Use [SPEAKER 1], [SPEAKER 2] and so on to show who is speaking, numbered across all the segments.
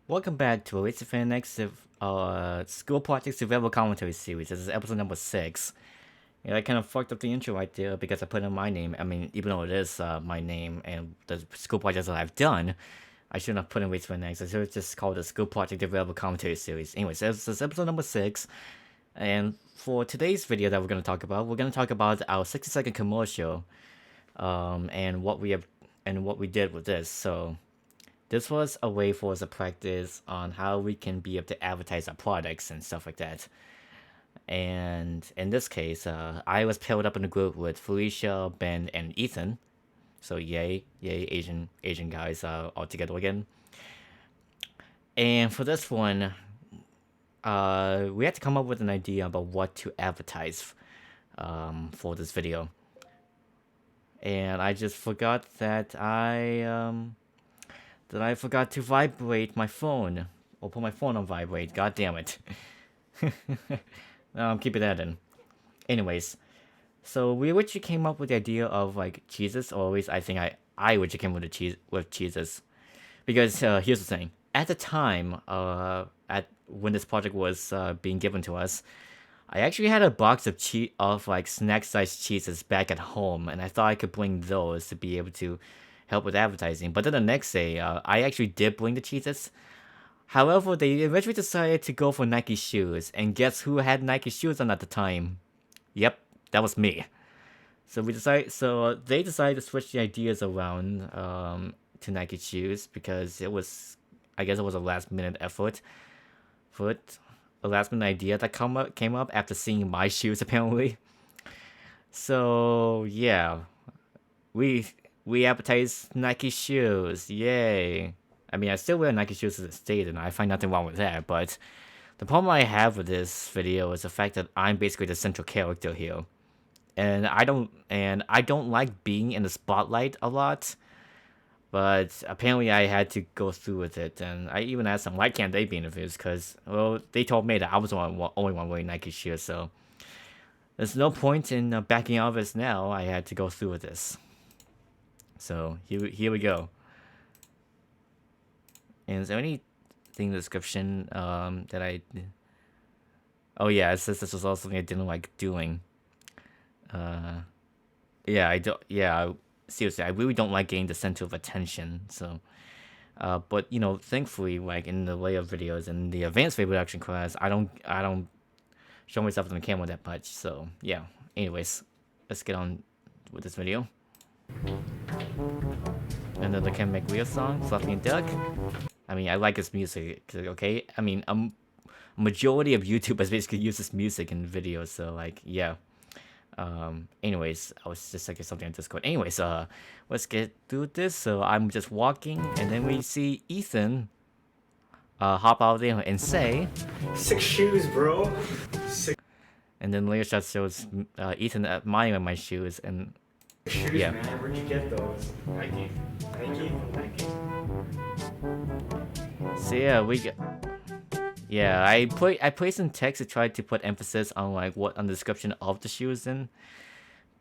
[SPEAKER 1] Welcome back to Oasis Phoenix School Project Survival Commentary Series. This is episode number 6. And I kind of fucked up the intro right there because I put in my name. I mean, even though it is my name and the school projects that I've done, I shouldn't have put in Oasis Phoenix. I should have just called the School Project Survival Commentary Series. Anyways, this is episode number 6. And for today's video that we're going to talk about our 60-second commercial and what we did with this. So this was a way for us to practice on how we can be able to advertise our products and stuff like that. And in this case, I was paired up in a group with Felicia, Ben, and Ethan. So yay, Asian guys all together again. And for this one, we had to come up with an idea about what to advertise for this video. And I just forgot that I forgot to vibrate my phone. Or put my phone on vibrate. God damn it. I'm keeping that in. Anyways, so we originally came up with the idea of like cheeses. Or at least I think I originally came with cheeses. Because here's the thing. At the time, when this project was being given to us, I actually had a box of like snack-sized cheeses back at home, and I thought I could bring those to be able to help with advertising. But then the next day, I actually did bring the cheeses. However, they eventually decided to go for Nike shoes, and guess who had Nike shoes on at the time? Yep, that was me. So they decided to switch the ideas around to Nike shoes because I guess it was a last minute effort. A last minute idea that came up after seeing my shoes apparently. So yeah, we advertise Nike shoes, yay! I mean, I still wear Nike shoes to this day, and I find nothing wrong with that. But the problem I have with this video is the fact that I'm basically the central character here, and I don't like being in the spotlight a lot. But apparently I had to go through with it, and I even asked them why can't they be in the videos? Because well, they told me that I was the only one wearing Nike shoes, so there's no point in backing out of this now. I had to go through with this. So here we go. And is there anything in the description that I? Oh yeah, it says this was also something I didn't like doing. Yeah, I don't. Yeah, seriously, I really don't like getting the center of attention. So, but you know, thankfully, like in the layout videos and the advanced video production class, I don't show myself on the camera that much. So yeah. Anyways, let's get on with this video. Another Ken McLeod song, Fluffy and Duck. I mean, I like his music, okay? I mean, a majority of YouTubers basically use this music in videos, so like, yeah. Anyways, I was just like something on Discord. Anyways, let's get through this. So I'm just walking, and then we see Ethan hop out there and say,
[SPEAKER 2] "Sick shoes, bro." Sick
[SPEAKER 1] and then later shot shows Ethan admiring my shoes, and
[SPEAKER 2] shoes,
[SPEAKER 1] yeah.
[SPEAKER 2] man. Where'd you get those? Nike. Nike.
[SPEAKER 1] So yeah, I put some text to try to put emphasis on like what on the description of the shoes in.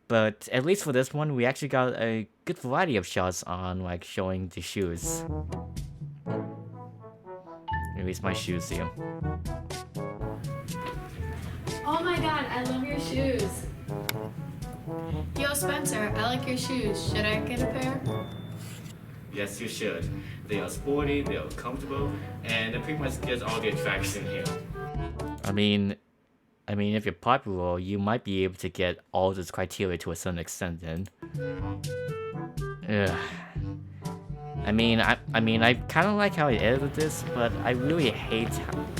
[SPEAKER 1] But at least for this one, we actually got a good variety of shots on like showing the shoes. At least my shoes here.
[SPEAKER 3] Oh my god, I love your shoes. Yo, Spencer, I like your shoes. Should I get a pair?
[SPEAKER 1] Yes, you should. They are sporty, they are comfortable, and it pretty much gets all the attraction here. I mean, if you're popular, you might be able to get all this criteria to a certain extent. Then, ugh. I mean, I kind of like how I edited this, but I really hate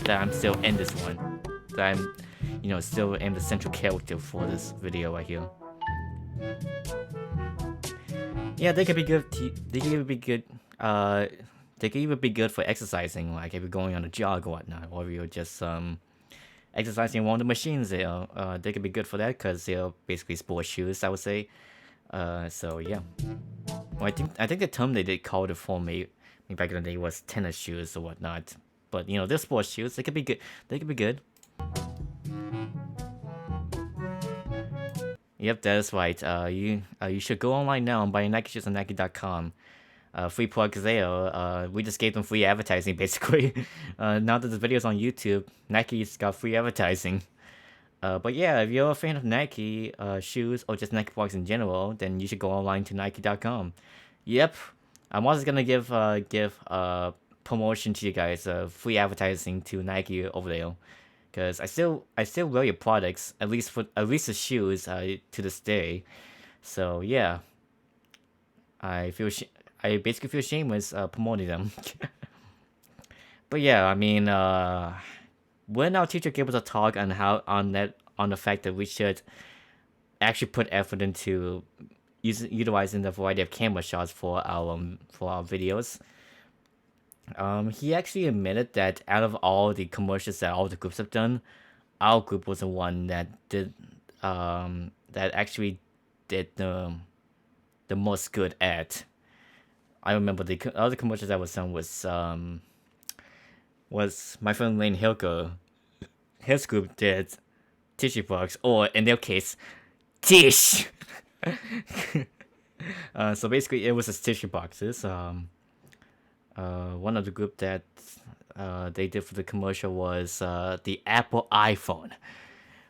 [SPEAKER 1] that I'm still in this one. That I'm, still am the central character for this video right here. Yeah, they could be good. They could even be good. They could even be good for exercising, like if you're going on a jog or whatnot, or if you're just exercising on one of the machines. They could be good for that because they're basically sports shoes, I would say. So yeah. Well, I think the term they did call it for me back in the day was tennis shoes or whatnot. But they're sports shoes. They could be good. They could be good. Yep, that is right. You should go online now and buy Nike shoes on Nike.com. free plugs there. We just gave them free advertising basically. Now that the video's on YouTube, Nike's got free advertising. But yeah, if you're a fan of Nike shoes or just Nike products in general, then you should go online to Nike.com. Yep, I'm also gonna give promotion to you guys, free advertising to Nike over there, because I still wear your products, at least the shoes, to this day. So yeah, I basically feel shameless promoting them. But yeah, I mean, when our teacher gave us a talk on on the fact that we should actually put effort into utilizing the variety of camera shots for our videos. He actually admitted that out of all the commercials that all the groups have done, our group was the one that did that actually did the most good at. I remember the other commercials that was done was my friend Lane Hilker. His group did tissue box, or in their case, tish. So basically, it was just tissue boxes. One of the group that they did for the commercial was the Apple iPhone.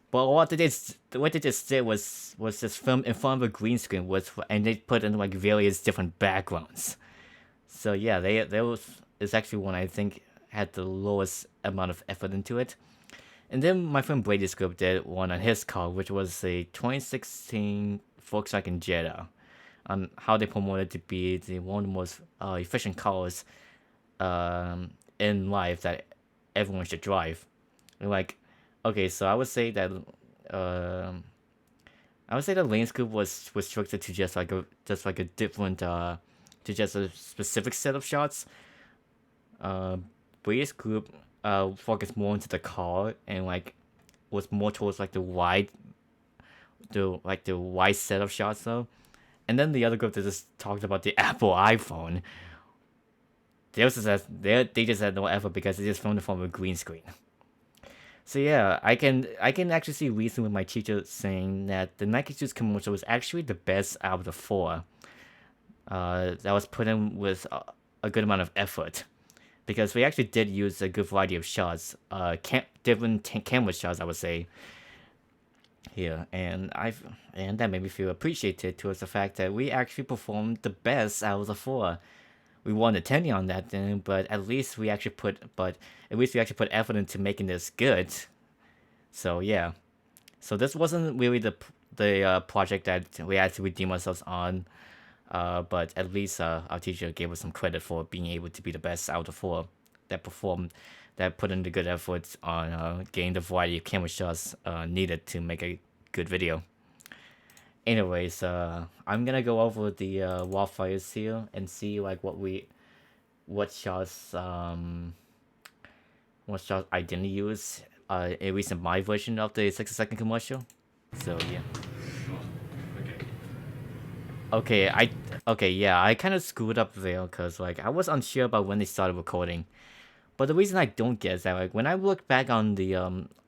[SPEAKER 1] But what they just did was just film in front of a green screen and they put in like various different backgrounds. So yeah, it's actually one I think had the lowest amount of effort into it. And then my friend Brady's group did one on his car, which was a 2016 Volkswagen Jetta, on how they promoted to be one of the most efficient cars in life that everyone should drive. And like, okay, so I would say that Lane's group was restricted to just like a different to just a specific set of shots. Brady's group focused more into the car and like was more towards like the wide set of shots though. And then the other group that just talked about the Apple iPhone, they just had no effort because they just filmed it from a green screen. So yeah, I can actually see reason with my teacher saying that the Nike Shoes commercial was actually the best out of the four. That was put in with a good amount of effort, because we actually did use a good variety of shots, different camera shots, I would say. Here, and that made me feel appreciated towards the fact that we actually performed the best out of the four. We won a Tenny on that thing, but at least we actually put effort into making this good. So yeah, so this wasn't really the project that we had to redeem ourselves on, but at least our teacher gave us some credit for being able to be the best out of the four that performed, that put in the good efforts on getting the variety of camera shots needed to make a good video. Anyways, I'm gonna go over the wildfires here and see like what shots I didn't use at least in my version of the 60-second commercial. So yeah. Okay, I kind of screwed up there because like I was unsure about when they started recording. But the reason I don't get is that like when I look back on the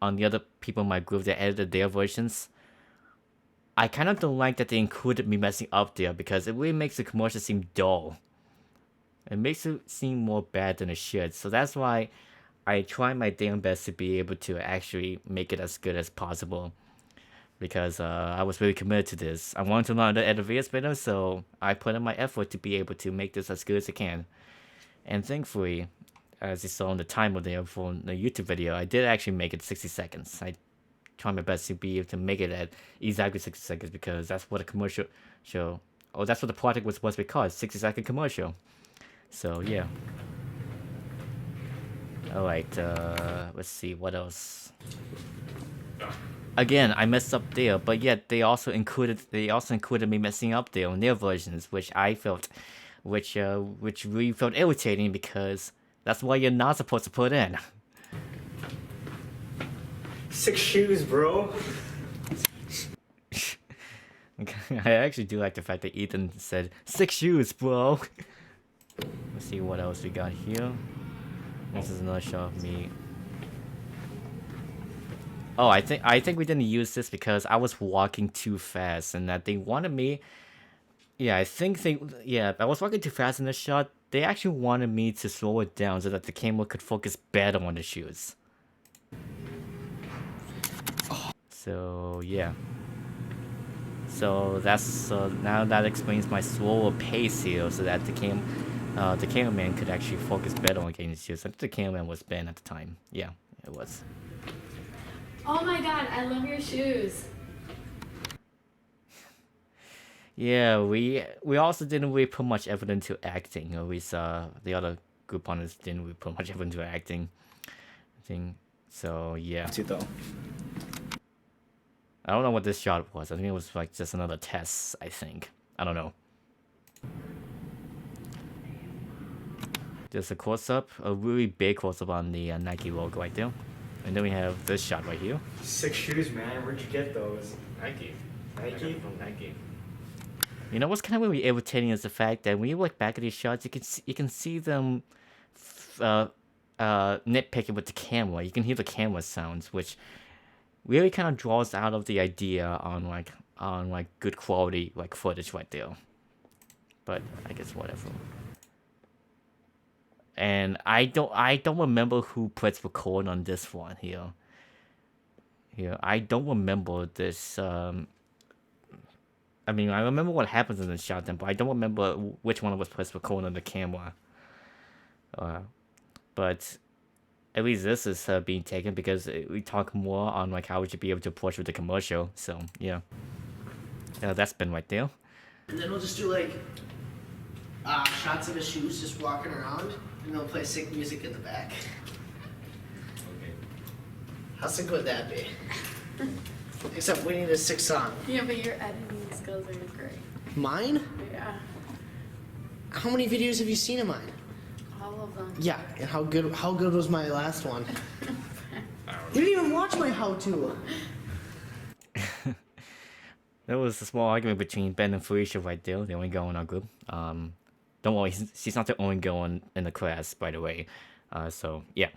[SPEAKER 1] other people in my group that edited their versions, I kind of don't like that they included me messing up there, because it really makes the commercial seem dull. It makes it seem more bad than it should. So that's why I try my damn best to be able to actually make it as good as possible. Because I was really committed to this. I wanted to learn how to edit videos better, so I put in my effort to be able to make this as good as I can. And thankfully, as you saw in the timer there for the YouTube video, I did actually make it 60 seconds. I tried my best to be able to make it at exactly 60 seconds, because that's what a commercial show, or that's what the project was supposed to be called, 60-second commercial. So yeah. Alright, let's see, what else? Again, I messed up there, but yet they also included me messing up there on their versions, which really felt irritating, because that's what you're not supposed to put in.
[SPEAKER 2] 6 shoes, bro.
[SPEAKER 1] I actually do like the fact that Ethan said 6 shoes, bro. Let's see what else we got here. This is another shot of me. Oh, I think we didn't use this because I was walking too fast, and that they wanted me Yeah, I think they. Yeah, I was walking too fast in the shot. They actually wanted me to slow it down so that the camera could focus better on the shoes. So yeah. So that's now that explains my slower pace here, so that the cameraman could actually focus better on getting the shoes. I think the cameraman was Ben at the time. Yeah, it was.
[SPEAKER 3] Oh my god, I love your shoes.
[SPEAKER 1] Yeah, we also didn't really put much effort into acting. At least the other group partners didn't really put much effort into acting. I think so. Yeah,
[SPEAKER 4] too though.
[SPEAKER 1] I don't know what this shot was. I think it was like just another test. I think. I don't know. There's a close up, a really big close up on the Nike logo right there, and then we have this shot right here.
[SPEAKER 2] Sick shoes, man. Where'd you get those?
[SPEAKER 1] Nike.
[SPEAKER 2] Nike?
[SPEAKER 1] From Nike. You know what's kind of really irritating is the fact that when you look back at these shots, you can see them nitpicking with the camera. You can hear the camera sounds, which really kind of draws out of the idea on like good quality like footage right there. But I guess whatever. And I don't remember who pressed record on this one here. Here, I don't remember this. I mean, I remember what happens in the shot then, but I don't remember which one was pressed record on the camera. But at least this is being taken because we talk more on like how we should be able to approach with the commercial. So yeah, that's been right there.
[SPEAKER 5] And then we'll just do like shots of his shoes just walking around, and they'll play sick music in the back.
[SPEAKER 2] Okay.
[SPEAKER 5] How sick would that be? Except we need a sick song.
[SPEAKER 3] Yeah, but your editing skills are great.
[SPEAKER 5] Mine?
[SPEAKER 3] Yeah,
[SPEAKER 5] How many videos have you seen of mine?
[SPEAKER 3] all of them.
[SPEAKER 5] Yeah, and how good was my last one? You didn't even watch my how-to.
[SPEAKER 1] There was a small argument between Ben and Felicia right there, the only girl in our group. Don't worry, she's not the only girl in the class, by the way. So yeah.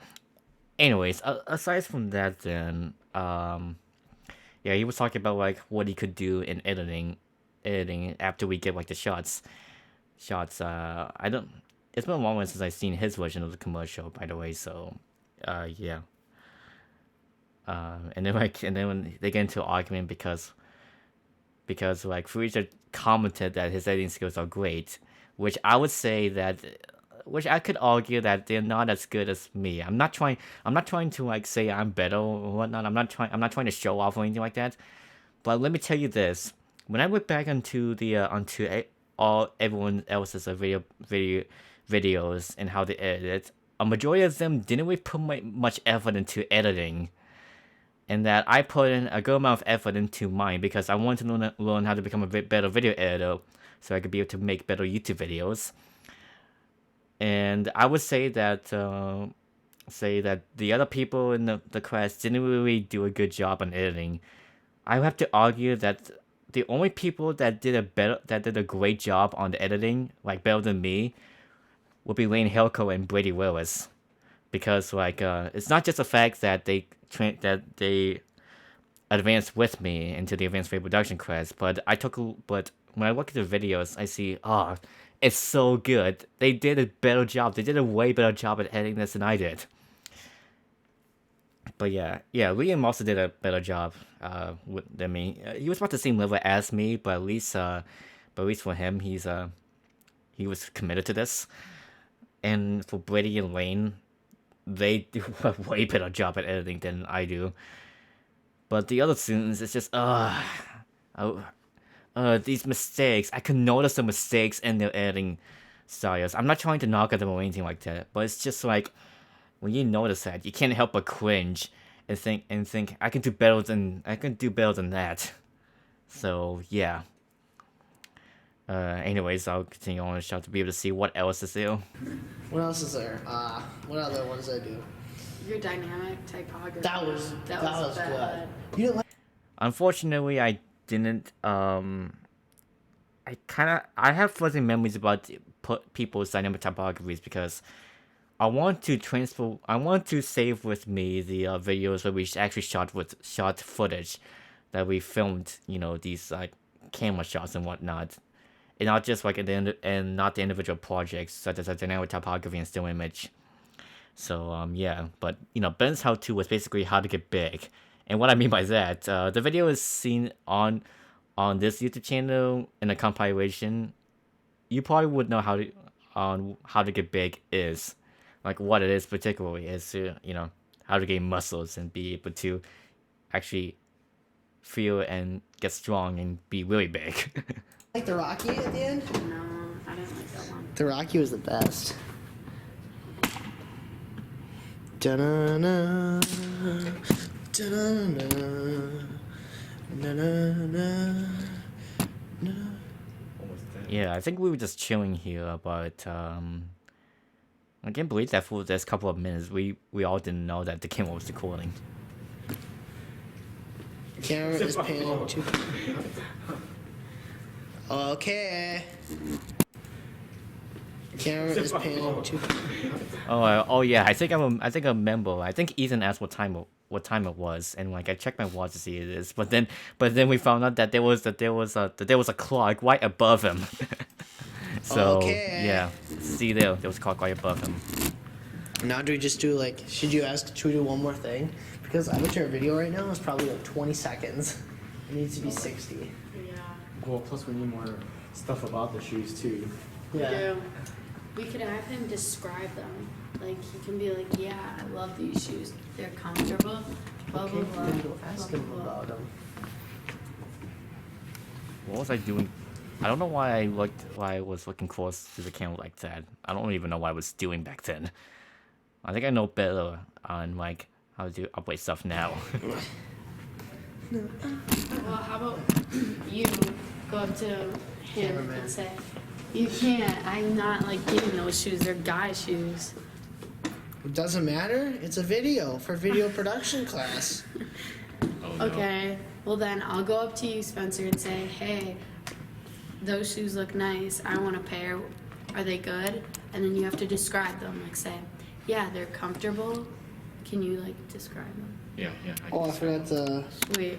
[SPEAKER 1] Anyways, aside from that, then yeah, he was talking about like what he could do in editing after we get like the shots. I don't. It's been a long while since I've seen his version of the commercial, by the way. So, yeah. And then when they get into an argument because like Felicia commented that his editing skills are great, which I would say that, which I could argue that they're not as good as me. I'm not trying to like say I'm better or whatnot. I'm not trying to show off or anything like that. But let me tell you this: when I look back onto everyone else's videos and how they edit, a majority of them didn't really put much effort into editing. And that I put in a good amount of effort into mine because I wanted to learn how to become a better video editor so I could be able to make better YouTube videos. And I would say that the other people in the class didn't really do a good job on editing. I have to argue that the only people that did a great job on the editing, like better than me, would be Lane Helco and Brady Willis. Because like it's not just the fact that they advanced with me into the advanced video production class, but when I look at the videos, I see it's so good. They did a better job. They did a way better job at editing this than I did. But yeah, Liam also did a better job than me. He was about the same level as me, but at least for him, he was committed to this. And for Brady and Lane, they do a way better job at editing than I do. But the other students, it's just these mistakes. I can notice the mistakes in their editing styles. I'm not trying to knock at them or anything like that, but it's just like when you notice that, you can't help but cringe and think I can do better than that. So yeah. Anyways, I'll continue on the show to be able to see what else is there.
[SPEAKER 5] What else is there? What other ones did I do?
[SPEAKER 3] Your dynamic typography.
[SPEAKER 5] That was
[SPEAKER 3] bad.
[SPEAKER 5] good. You didn't like.
[SPEAKER 1] Unfortunately, I didn't. I have fuzzy memories about people's dynamic typographies because I want to save with me the videos where we actually shot footage that we filmed. You know, these like camera shots and whatnot. and not just like and not the individual projects such as a dynamic typography and still image. So yeah, but Ben's how-to was basically how to get big, and what I mean by that, the video is seen on this YouTube channel in a compilation. You probably would know how to get big is, like what it is particularly is to how to gain muscles and be able to actually feel and get strong and be really big.
[SPEAKER 5] Like the Rocky at the end?
[SPEAKER 3] No, I didn't like that one.
[SPEAKER 5] The Rocky was the best. Da-na-na, da-na-na, na-na-na, na.
[SPEAKER 1] Yeah, I think we were just chilling here, but I can't believe that for this couple of minutes we all didn't know that the camera was recording.
[SPEAKER 5] The camera is panning too. Okay. The camera is panning too.
[SPEAKER 1] Oh yeah, I think I remember. I think Ethan asked what time it was, and like I checked my watch to see it is, but then we found out that there was a clock right above him. So
[SPEAKER 5] Okay.
[SPEAKER 1] yeah, see there was a clock right above him.
[SPEAKER 5] Now do we just do like, should we do one more thing? Because I bet your video right now is probably like 20 seconds. It needs to be 60.
[SPEAKER 3] Yeah.
[SPEAKER 2] Well, plus we need more stuff about the shoes too.
[SPEAKER 3] We do. We could have him describe them. Like he can be like, yeah, I love these shoes. They're comfortable. Blah
[SPEAKER 5] Okay,
[SPEAKER 3] blah blah.
[SPEAKER 5] then go ask
[SPEAKER 3] blah,
[SPEAKER 5] him
[SPEAKER 3] blah, blah.
[SPEAKER 5] about them.
[SPEAKER 1] What was I doing? I don't know why I was looking close to the camera like that. I don't even know what I was doing back then. I think I know better on like how to operate stuff now.
[SPEAKER 3] Well, how about you go up to him
[SPEAKER 5] Cameraman.
[SPEAKER 3] and say, you can't. I'm not like getting those shoes. They're guy shoes.
[SPEAKER 5] It doesn't matter. It's a video for video production class.
[SPEAKER 3] Okay. Well then I'll go up to you, Spencer, and say, hey, those shoes look nice. I want a pair. Are they good? And then you have to describe them. Like say, yeah, they're comfortable. Can you like describe them?
[SPEAKER 1] Yeah.
[SPEAKER 5] Oh, I forgot to.
[SPEAKER 3] Sweet.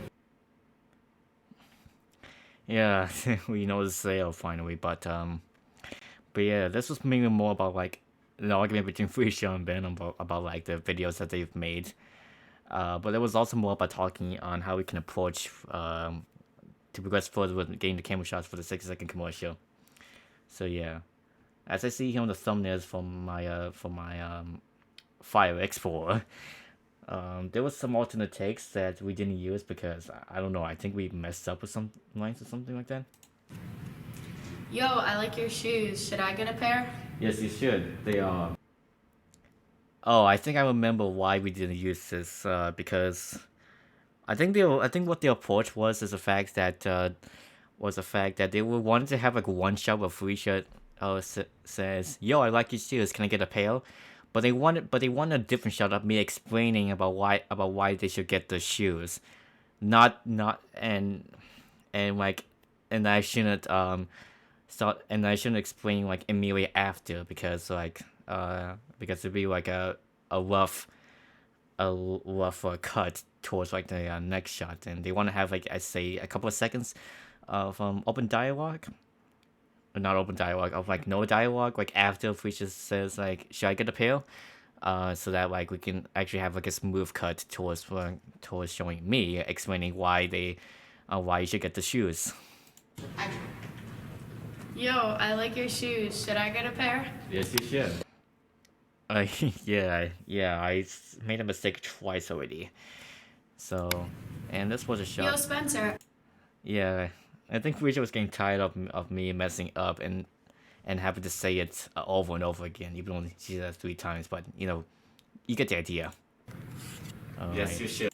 [SPEAKER 1] Yeah, we know the sale finally, but yeah, this was mainly more about like the argument between Felicia and Ben about like the videos that they've made. But it was also more about talking on how we can approach to progress further with getting the camera shots for the 60-second commercial. So yeah, as I see here on the thumbnails from my Fire Explorer, there was some alternate takes that we didn't use because I don't know. I think we messed up with some lines or something like that.
[SPEAKER 3] Yo, I like your shoes. Should I get a pair?
[SPEAKER 1] Yes, you should. They are. Oh, I think I remember why we didn't use this. Because I think what the approach was is the fact that they were wanting to have like one shot where Felicia says, "Yo, I like your shoes. Can I get a pair?" But they wanted a different shot of me explaining about why they should get the shoes, not and I shouldn't explain like immediately after because it'd be like a rough cut towards like the next shot, and they want to have like I say a couple of seconds of open dialogue. Not open dialogue of like no dialogue like after Felicia says like should I get a pair, so that like we can actually have like a smooth cut towards showing me explaining why you should get the shoes.
[SPEAKER 3] Yo, I like your shoes. Should I get a pair?
[SPEAKER 1] Yes, you should. Yeah, I made a mistake twice already. So, and this was a shot.
[SPEAKER 3] Yo, Spencer.
[SPEAKER 1] Yeah, I think Felicia was getting tired of me messing up and having to say it over and over again, even though she said it 3 times. But you get the idea.
[SPEAKER 2] Yes, you should.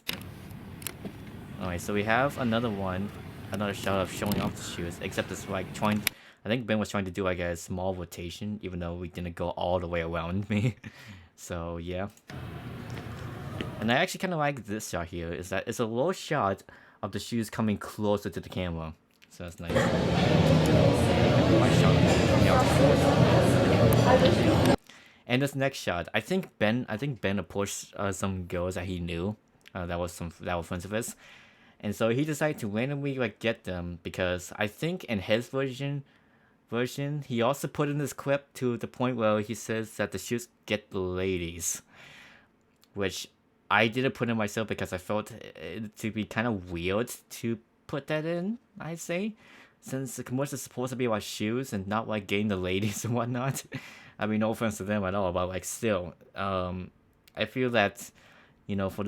[SPEAKER 1] Alright, so we have another shot of showing off the shoes. Except it's like I think Ben was trying to do like a small rotation, even though we didn't go all the way around me. So yeah. And I actually kind of like this shot here. Is that it's a low shot of the shoes coming closer to the camera. So that's nice. And this next shot, I think Ben approached some girls that he knew, that were friends of his, and so he decided to randomly like get them because I think in his version, version, he also put in this clip to the point where he says that the shoes get the ladies, which I didn't put in myself because I felt it to be kind of weird to put that in, I'd say, since the commercial is supposed to be about shoes and not like getting the ladies and whatnot. I mean, no offense to them at all, but like still, I feel that, you know, for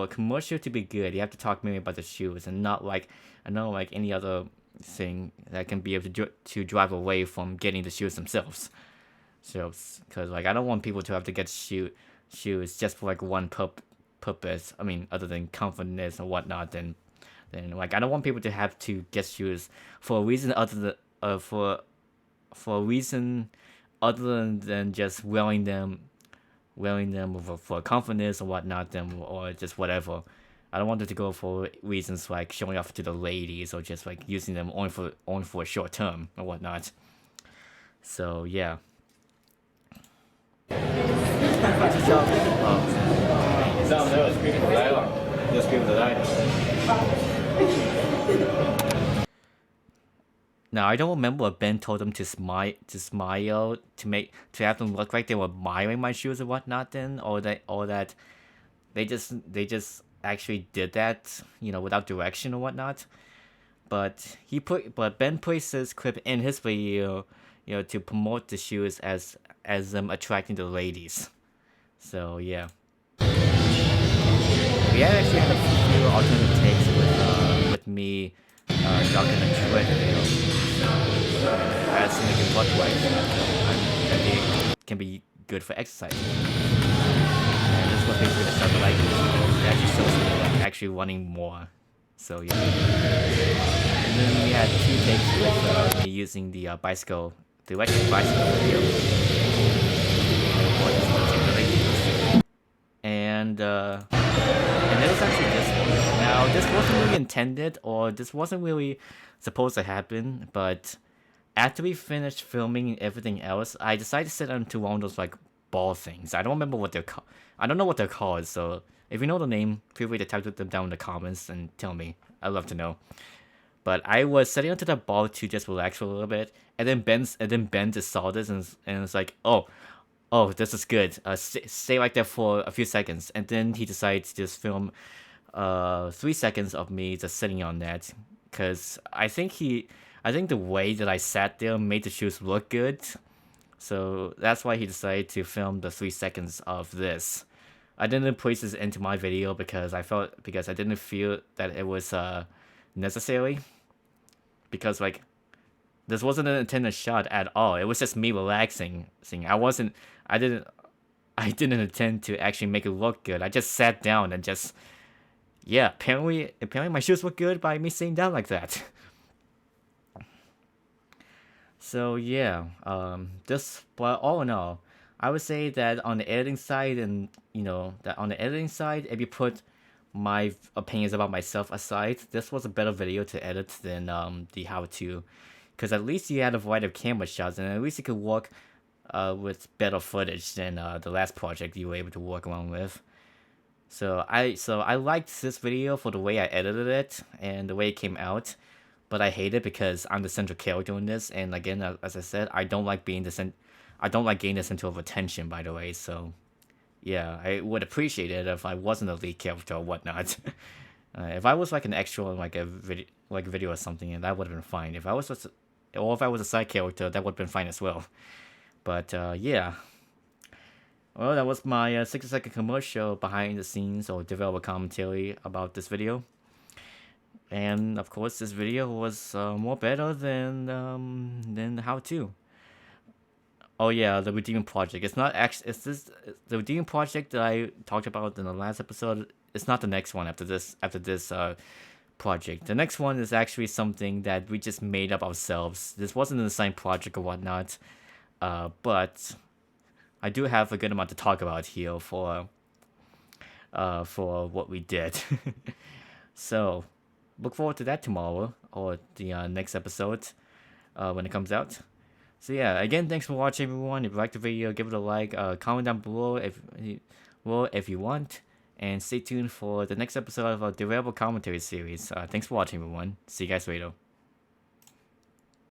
[SPEAKER 1] a commercial to be good, you have to talk maybe about the shoes and not like, I know, like any other thing that can be able to drive away from getting the shoes themselves. So, because like I don't want people to have to get shoes just for like one purpose. I mean, other than comfortness and whatnot. Then like I don't want people to have to get shoes for a reason other than for a reason other than just wearing them for comfortness or whatnot, or just whatever. I don't want them to go for reasons like showing off to the ladies or just like using them only for a short term or whatnot. So yeah. Now I don't remember if Ben told them to smile to have them look like they were admiring my shoes or whatnot then, or that they just actually did that, you know, without direction or whatnot. But Ben put this clip in his video, you know, to promote the shoes as them attracting the ladies. So yeah. We actually had a few alternate takes with me jogging the treadmill. As to make it look like that they can be good for exercise. And this is what basically the stuff I like. It actually shows me like actually running more. So yeah. And then we had 2 takes with me using the bicycle, the electric bicycle video. And it was actually this one. Now this wasn't really intended, or this wasn't really supposed to happen, but after we finished filming everything else, I decided to set them to one of those like ball things. I don't remember what they're called. I don't know what they're called, so if you know the name, feel free to type them down in the comments and tell me. I'd love to know. But I was setting onto the ball to just relax for a little bit, and then Ben just saw this and it's like, oh, this is good. Stay like that for a few seconds, and then he decided to just film 3 seconds of me just sitting on that, because I think the way that I sat there made the shoes look good, so that's why he decided to film the 3 seconds of this. I didn't place this into my video because I didn't feel that it was necessary, because like this wasn't an intended shot at all. It was just me relaxing. I didn't intend to actually make it look good. I just sat down and just, yeah, apparently my shoes look good by me sitting down like that. So yeah, but all in all, I would say that on the editing side, if you put my opinions about myself aside, this was a better video to edit than the how-to, because at least you had a variety of camera shots, and at least you could work with better footage than the last project you were able to work along with. So I liked this video for the way I edited it and the way it came out, but I hate it because I'm the central character in this, and again, as I said, I don't like getting the center of attention, by the way. So yeah, I would appreciate it if I wasn't a lead character or whatnot. If I was like an extra in like a video or something, and that would have been fine. If I was a side character, that would have been fine as well. But yeah. Well, that was my 60-second commercial behind the scenes or developer commentary about this video. And of course, this video was more better than the how-to. Oh yeah, the Redeeming Project. It's not actually. The Redeeming Project that I talked about in the last episode. It's not the next one after this project. The next one is actually something that we just made up ourselves. This wasn't the same project or whatnot. But I do have a good amount to talk about here for what we did. So look forward to that tomorrow, or the next episode when it comes out. So yeah, again, thanks for watching, everyone. If you liked the video, give it a like, comment down below if you want, and stay tuned for the next episode of our Developer Commentary series. Thanks for watching, everyone. See you guys later.